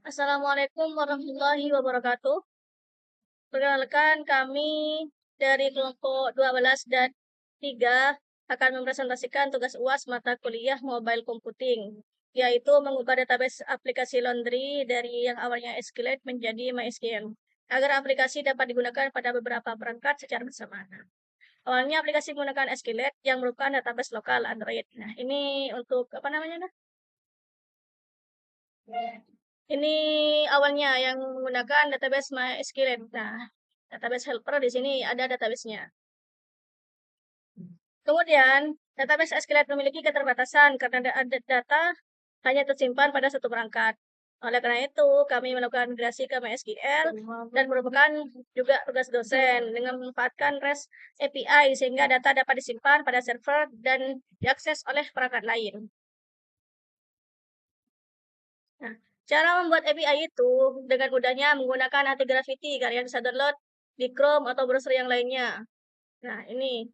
Assalamualaikum warahmatullahi wabarakatuh. Perkenalkan kami dari kelompok 12 dan 3 akan mempresentasikan tugas UAS mata kuliah Mobile Computing, yaitu mengubah database aplikasi Laundry dari yang awalnya SQLite menjadi MySQL, agar aplikasi dapat digunakan pada beberapa perangkat secara bersamaan. Awalnya aplikasi menggunakan SQLite yang merupakan database lokal Android. Nah, ini untuk apa namanya? Ini awalnya yang menggunakan database MySQL. Nah, database helper di sini ada database-nya. Kemudian, database SQL memiliki keterbatasan karena ada data hanya tersimpan pada satu perangkat. Oleh karena itu, kami melakukan migrasi ke MySQL dan merupakan juga tugas dosen dengan memanfaatkan REST API sehingga data dapat disimpan pada server dan diakses oleh perangkat lain. Nah, cara membuat API itu dengan mudahnya menggunakan anti-gravity. Kalian bisa download di Chrome atau browser yang lainnya. Nah, ini.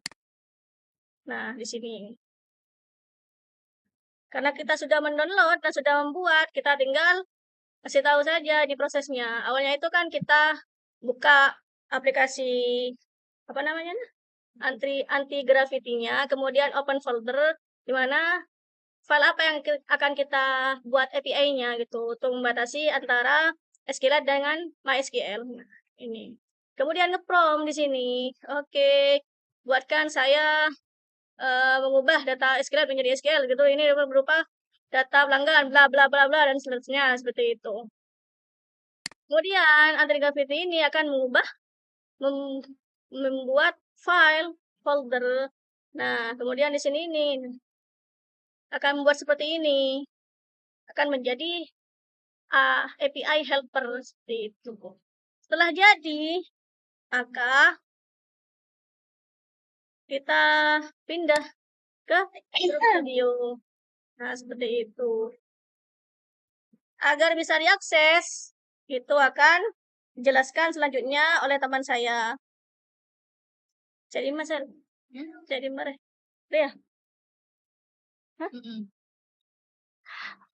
Nah, di sini. Karena kita sudah mendownload dan sudah membuat, kita tinggal kasih tahu saja di prosesnya. Awalnya itu kan kita buka aplikasi apa namanya? Anti-gravity-nya, kemudian open folder di mana file apa yang akan kita buat API-nya gitu untuk membatasi antara SQLite dengan MySQL. Nah, ini. Kemudian nge-prompt di sini. Oke, buatkan saya mengubah data SQLite menjadi SQL gitu. Ini berupa data pelanggan bla bla bla bla dan seterusnya seperti itu. Kemudian anti-gravity ini akan membuat file folder. Nah, kemudian di sini ini akan membuat seperti ini. Akan menjadi API helper seperti itu. Setelah jadi, maka kita pindah ke studio. Nah, seperti itu. Agar bisa diakses, itu akan dijelaskan selanjutnya oleh teman saya. Jadi Mas, jadi Mas, ya.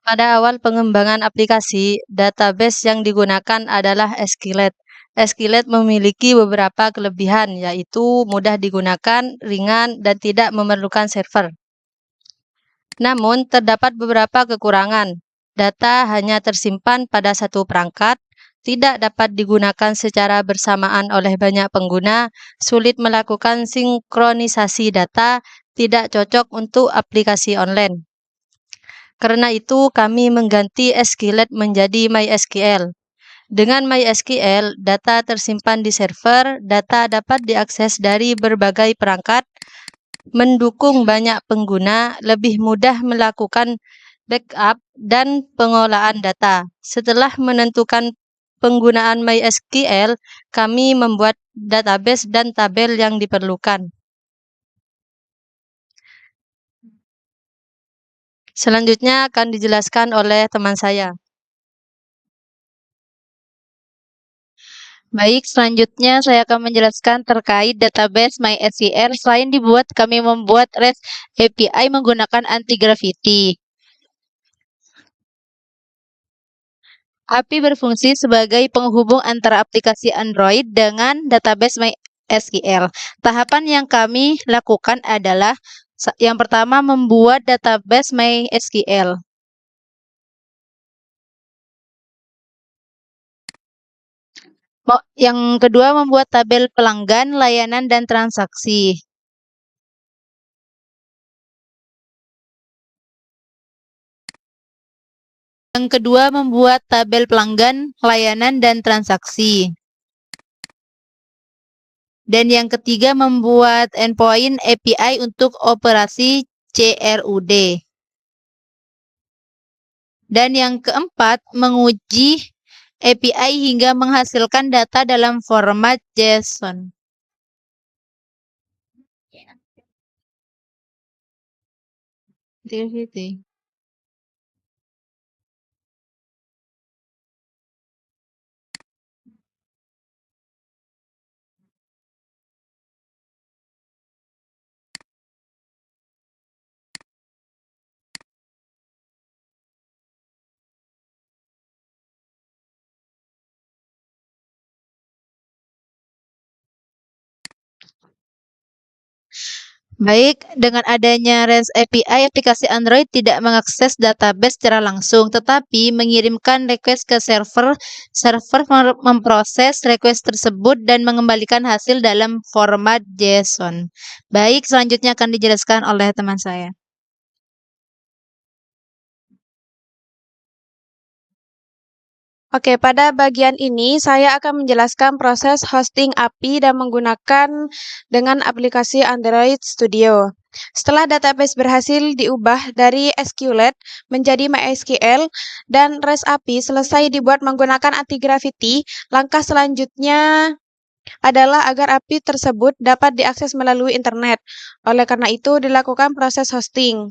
Pada awal pengembangan aplikasi, database yang digunakan adalah SQLite. SQLite memiliki beberapa kelebihan, yaitu mudah digunakan, ringan, dan tidak memerlukan server. Namun, terdapat beberapa kekurangan. Data hanya tersimpan pada satu perangkat, tidak dapat digunakan secara bersamaan oleh banyak pengguna, sulit melakukan sinkronisasi data, tidak cocok untuk aplikasi online. Karena itu, kami mengganti SQLite menjadi MySQL. Dengan MySQL, data tersimpan di server, data dapat diakses dari berbagai perangkat, mendukung banyak pengguna, lebih mudah melakukan backup dan pengolahan data. Setelah menentukan penggunaan MySQL, kami membuat database dan tabel yang diperlukan. Selanjutnya akan dijelaskan oleh teman saya. Baik, selanjutnya saya akan menjelaskan terkait database MySQL. Selain dibuat, kami membuat REST API menggunakan anti-gravity. API berfungsi sebagai penghubung antara aplikasi Android dengan database MySQL. Tahapan yang kami lakukan adalah yang pertama membuat database MySQL. Yang kedua membuat tabel pelanggan, layanan, dan transaksi. Yang kedua membuat tabel pelanggan, layanan, dan transaksi. Dan yang ketiga membuat endpoint API untuk operasi CRUD. Dan yang keempat menguji API hingga menghasilkan data dalam format JSON. Gitu. Baik, dengan adanya REST API, aplikasi Android tidak mengakses database secara langsung, tetapi mengirimkan request ke server. Server memproses request tersebut dan mengembalikan hasil dalam format JSON. Baik, selanjutnya akan dijelaskan oleh teman saya. Oke, pada bagian ini saya akan menjelaskan proses hosting API dan menggunakan dengan aplikasi Android Studio. Setelah database berhasil diubah dari SQLite menjadi MySQL dan REST API selesai dibuat menggunakan anti-gravity, langkah selanjutnya adalah agar API tersebut dapat diakses melalui internet. Oleh karena itu, dilakukan proses hosting.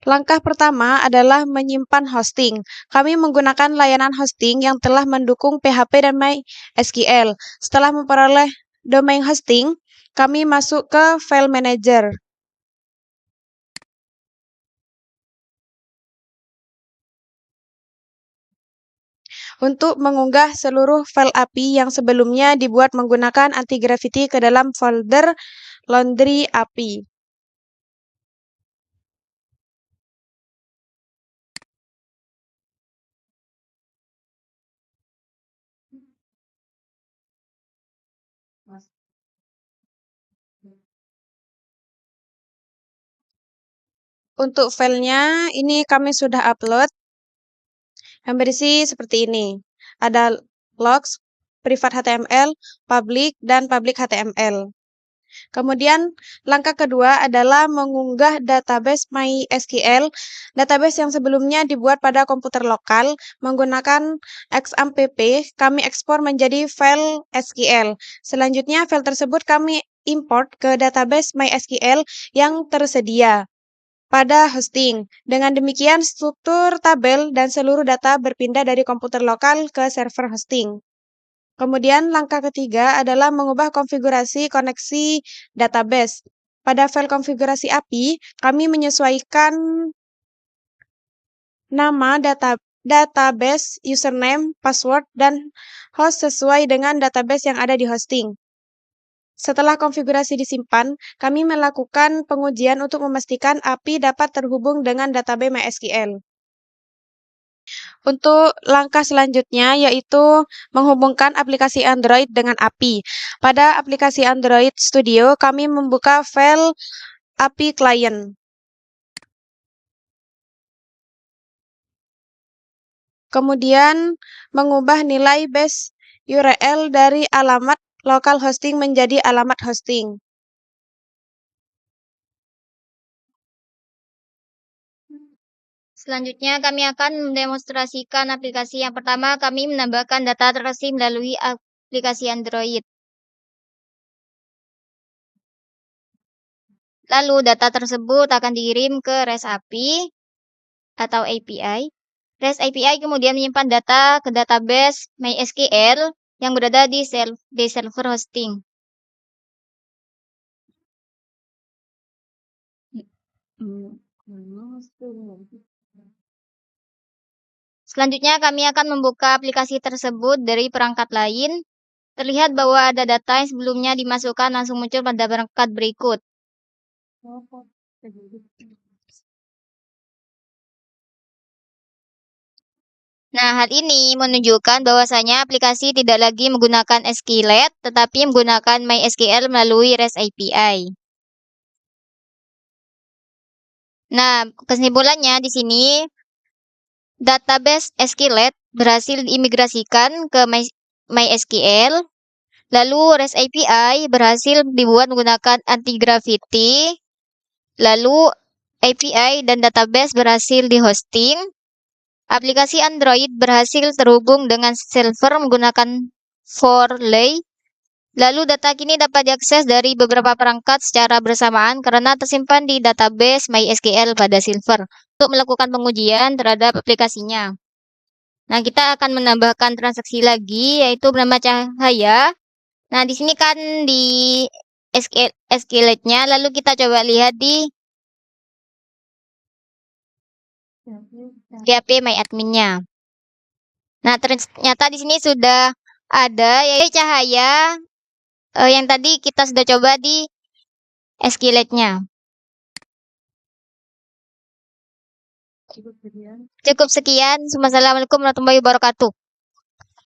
Langkah pertama adalah menyimpan hosting. Kami menggunakan layanan hosting yang telah mendukung PHP dan MySQL. Setelah memperoleh domain hosting, kami masuk ke File Manager. Untuk mengunggah seluruh file API yang sebelumnya dibuat menggunakan anti-gravity ke dalam folder Laundry API. Untuk filenya, ini kami sudah upload. Yang berisi seperti ini. Ada logs, private HTML, public, dan public HTML. Kemudian, langkah kedua adalah mengunggah database MySQL. Database yang sebelumnya dibuat pada komputer lokal menggunakan XAMPP, kami ekspor menjadi file SQL. Selanjutnya, file tersebut kami import ke database MySQL yang tersedia pada hosting. Dengan demikian, struktur tabel dan seluruh data berpindah dari komputer lokal ke server hosting. Kemudian, langkah ketiga adalah mengubah konfigurasi koneksi database. Pada file konfigurasi API, kami menyesuaikan nama database, username, password, dan host sesuai dengan database yang ada di hosting. Setelah konfigurasi disimpan, kami melakukan pengujian untuk memastikan API dapat terhubung dengan database MySQL. Untuk langkah selanjutnya yaitu menghubungkan aplikasi Android dengan API. Pada aplikasi Android Studio, kami membuka file API client. Kemudian mengubah nilai base URL dari alamat local hosting menjadi alamat hosting. Selanjutnya, kami akan mendemonstrasikan aplikasi yang pertama. Kami menambahkan data terasi melalui aplikasi Android. Lalu, data tersebut akan dikirim ke REST API atau API. REST API kemudian menyimpan data ke database MySQL yang berada di server hosting. Selanjutnya, kami akan membuka aplikasi tersebut dari perangkat lain. Terlihat bahwa ada data yang sebelumnya dimasukkan langsung muncul pada perangkat berikut. Nah, hal ini menunjukkan bahwasanya aplikasi tidak lagi menggunakan SQLite, tetapi menggunakan MySQL melalui REST API. Nah, kesimpulannya di sini, database SQLite berhasil diimigrasikan ke MySQL, lalu REST API berhasil dibuat menggunakan anti-gravity, lalu API dan database berhasil di-hosting, aplikasi Android berhasil terhubung dengan server menggunakan Forlay, lalu data kini dapat diakses dari beberapa perangkat secara bersamaan karena tersimpan di database MySQL pada server. Untuk melakukan pengujian terhadap aplikasinya. Nah, kita akan menambahkan transaksi lagi, yaitu bernama Cahaya. Nah, di sini kan di SQLite-nya, lalu kita coba lihat di PHP MyAdmin-nya. Nah, ternyata di sini sudah ada, yaitu Cahaya yang tadi kita sudah coba di SQLite-nya. Cukup sekian. Wassalamualaikum warahmatullahi wabarakatuh.